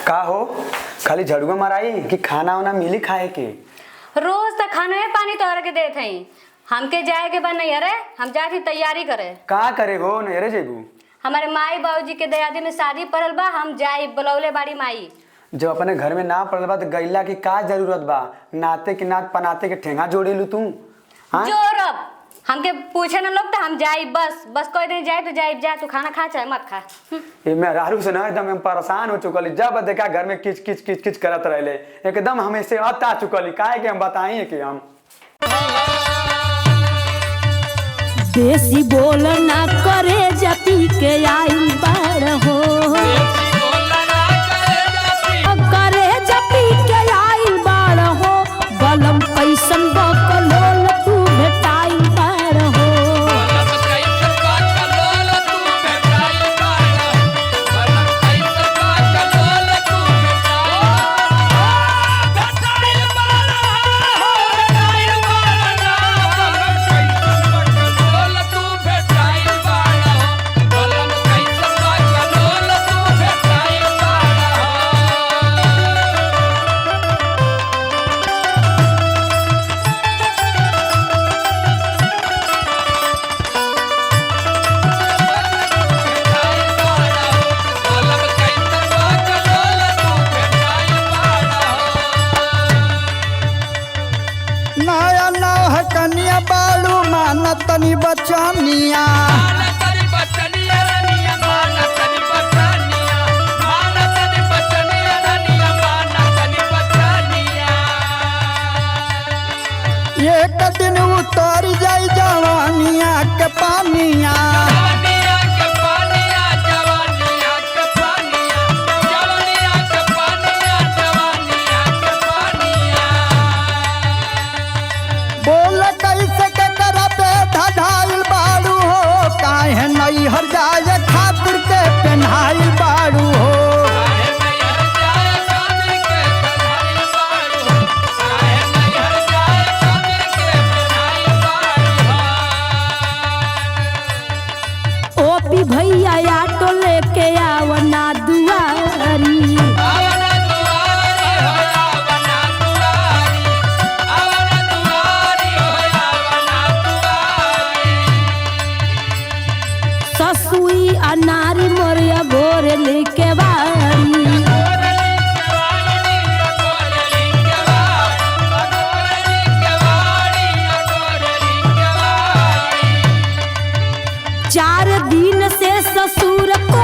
का हो खाली झड़ुआ मराई कि खाना वाना मिली खाए के? रोज तक खाना है पानी तोहर के देत हई। हमके जाए के बा नहीं अरे हम जाती तैयारी करे। का करे हो नहीं रे जेबू? हमारे माई बाबूजी के दयादी में शादी पड़ल बा, हम जाई बुलौले बाड़ी माई। जब अपने घर में ना पड़ल बा तो गैला की का जरूरत बा? नाते के नात पनाते के ठेंगा जोड़े लू तू। हाँ जोरब हमके पूछे न लोग तो हम जाई बस बस कोई दिन जाए तो जाए जा, तू खाना खा चाहे मत खा। ये मैं रारू से ना एकदम हम परेशान हो चुकली। जब देखा घर में किच किच किच किच करत रहले एकदम हमें से अता चुकली। काहे के हम बताई कि हम देसी बोल ना करे जाति के आई बार हो, करे जाति के आई बार हो, बलम कैसन बकलोल तू भेटाई बार हो। नया नौ कन्या बालू मानतनी बचनिया, एक दिन उतर जाई जवानिया के पानिया। बोल कैसे के करा पे धधाइल बाड़ू हो, काहे नहीं हर जाए खातिर के पेन्हाइल बाड़ू हो। ओपी भैया आटो लेके आवना दुआरी, ससुई अनारी मोरिया भोर लेके बारी। चार दिन से ससुर को